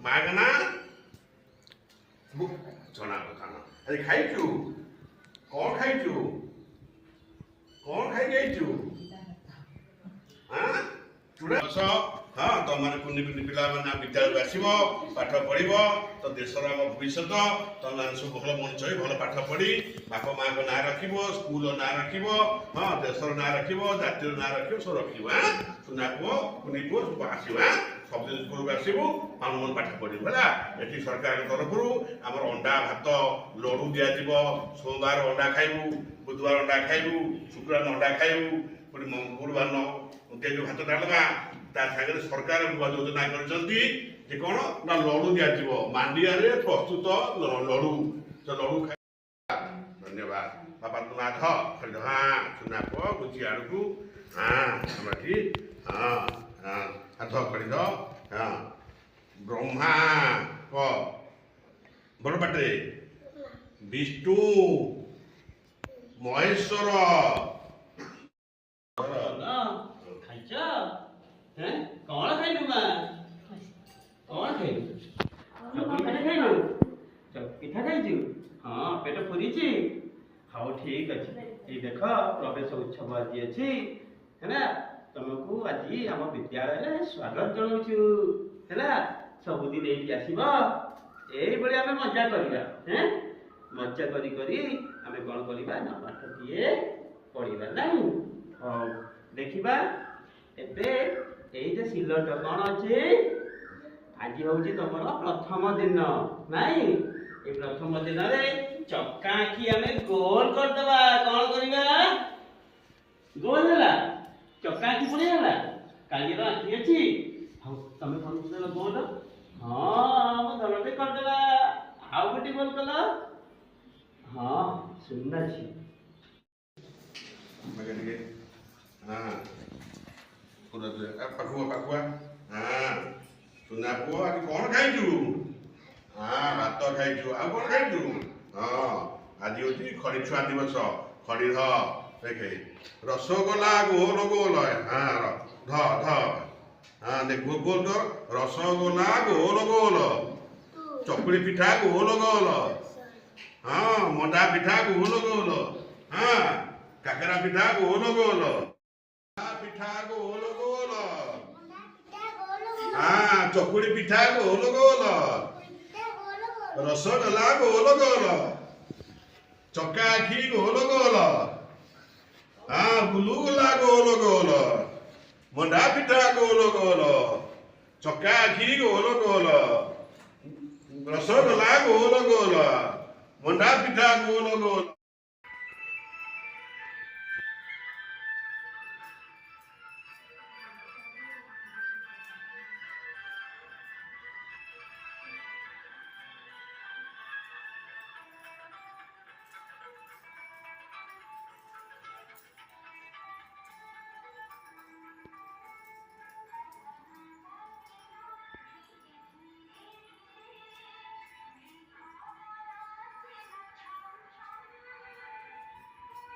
ମାଗଣା ଛଣା ଦୋକାନ ଆଜି ଖାଇଛୁ କ'ଣ ଖାଇଛୁ କ'ଣ ଖାଇକି ଆଇଛୁ ହଁ ତମମାନେ କୁନି କୁନି ପିଲାମାନେ ବିଦ୍ୟାଳୟକୁ ଆସିବ ପାଠ ପଢିବ ତ ଦେଶର ଆମ ଭବିଷ୍ୟତ ତମମାନେ ସବୁ ଭଲ ମଣିଷ ହୋଇ ଭଲ ପାଠ ପଢି ବାପା ମାଙ୍କ ନାଁ ରଖିବ ସ୍କୁଲ ନାଁ ରଖିବ ହଁ ଦେଶର ନାଁ ରଖିବ ଜାତିର ନାଁ ରଖିବ ସବୁ ରଖିବ ସୁନା ପୁଅ କୁନି ପୁଅ ସବୁ ଆସିବ ସବୁଦିନ ସ୍କୁଲକୁ ଆସିବୁ ମନ ପାଠ ପଢିବୁ ହେଲା। ଏଠି ସରକାରଙ୍କ ତରଫରୁ ଆମର ଅଣ୍ଡା ଭାତ ଲଡୁ ଦିଆଯିବ। ସୋମବାର ଅଣ୍ଡା ଖାଇବୁ, ବୁଧବାର ଅଣ୍ଡା ଖାଇବୁ, ଶୁକ୍ରବାର ଅଣ୍ଡା ଖାଇବୁ, ପୁଣି ଗୁରୁବାର ଦିଆଯିବ ଭାତ ଡାଲମା। ତା ସାଙ୍ଗରେ ସରକାର ନୂଆ ଯୋଜନା କରିଛନ୍ତି ଯେ କ'ଣ ନା ଲଡୁ ଦିଆଯିବ ମାଣ୍ଡିଆରେ ପ୍ରସ୍ତୁତ ଲଡୁ। ଲଡୁ ଖାଇ ଧନ୍ୟବାଦ ବାପା ତୁ ନାଥ ଖାଲି ହଁ ସୁନା ପୁଅ ବୁଝି ଆଡ଼କୁ ଆମର ଏଠି ହାତ ଖଡ଼ିଦ ବ୍ରହ୍ମା କ ବଡ଼ ପାଟିରେ ବିଷ୍ଣୁ ମହେଶ୍ୱର କଣ ଖାଇଲୁ ମା କଣ ଖାଇଲୁ ପିଠା ଖାଇଛୁ ହଁ ପେଟ ପୁରିଛି ହଉ ଠିକ ଅଛି। ଏଇ ଦେଖ ପ୍ରବେଶ ଉତ୍ସବ ଆଜି ଅଛି ହେଲା ତମକୁ ଆଜି ଆମ ବିଦ୍ୟାଳୟରେ ସ୍ୱାଗତ ଜଣାଉଛୁ ହେଲା। ସବୁଦିନ ଏଇଠି ଆସିବ ଏଇଭଳି ଆମେ ମଜା କରିବା ମଜା କରି କରି ଆମେ କଣ କରିବା ନା ପାଠଟିଏ ପଢିବା ନାହିଁ। ହଉ ଦେଖିବା ଏବେ ଏଇ ଯେ ସିଲଟ କଣ ଅଛି ଆଜି ହଉଛି ତମର ପ୍ରଥମ ଦିନ ନାଇଁ। ଏ ପ୍ରଥମ ଦିନରେ ଚକା ଆଖି ଆମେ ଗୋଲ କରିଦବା। କଣ କରିବା ଗୋଲ ହେଲା ଚକା ଆଖି ପୁଣି ହେଲା କାଲିର ଆଖି ଅଛି। ହଉ ତମେ କଣ କଲ ଗୋଲ ହଁ ଧରଟେ କରିଦେଲା ଆଉ ଗୋଟେ ଗୋଲ କଲ ହଁ ସୁନ୍ଦର ଅଛି। ପାଖୁଆ ସୁନା ପୁଅ ଆଜି କ'ଣ ଖାଇଛୁ ଭାତ ଖାଇଛୁ ଆଉ କ'ଣ ଖାଇଛୁ ହଁ ଆଜି ହଉଛି ଖଡ଼ି ଛୁଆ ଦିବସ। ଖଡ଼ିର ଦେଖେ ରସଗୋଲା ଗୋଲ ଗୋଲ ଗୋଲ ଗୋଲ ରସଗୋଲା ଗୋଲ ଗୋଲ ଚକୁଳି ପିଠା ଗୋଲ ଗୋଲ ମଣ୍ଡା ପିଠା ଗୋଲ ଗୋଲ କାକରା ପିଠା ଗୋଲ ଗୋଲ ପିଠା ଗୋଲ ଗୋଲ ଚକୁଳି ପିଠା ଗୋଲ ଗୋଲ ରସଗୋଲା ଗୋଲ ଗୋଲ ଚକା ଆଖି ଗୋଲ ଗୋଲ ବୁଲୁଗୁଲା ଗୋଲ ଗୋଲ ମଣ୍ଡା ପିଠା ଗୋଲ ଗୋଲ ଚକା ଆଖି ଗୋଲ ଗୋଲ ରସଗୋଲା ଗୋଲ ଗୋଲ ମଣ୍ଡା ପିଠା ଗୋଲ ଗୋଲ।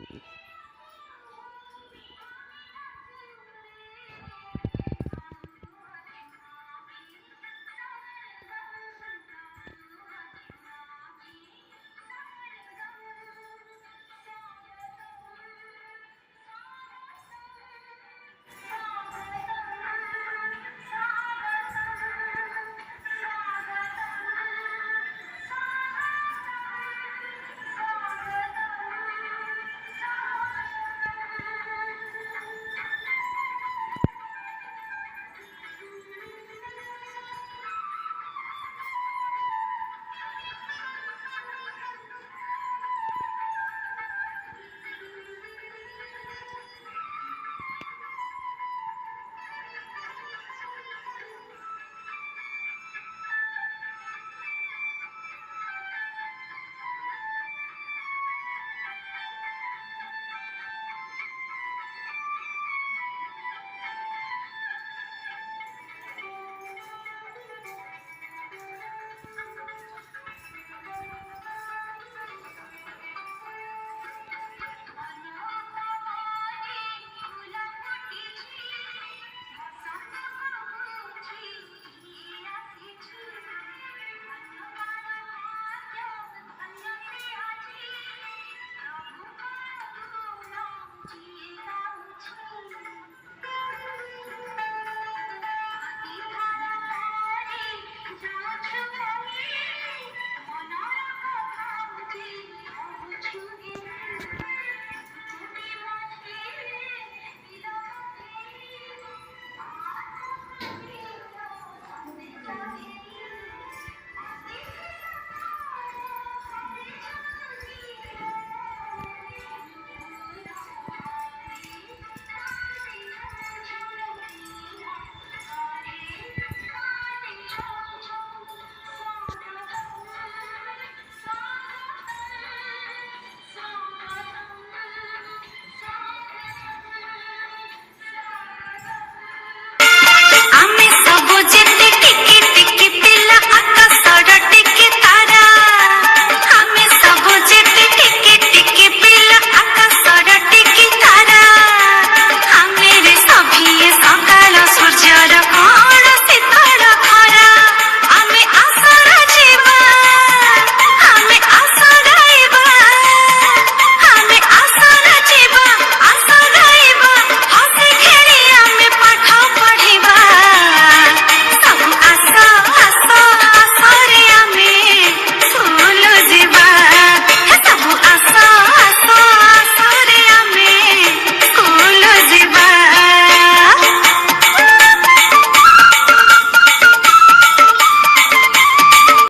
Thank you.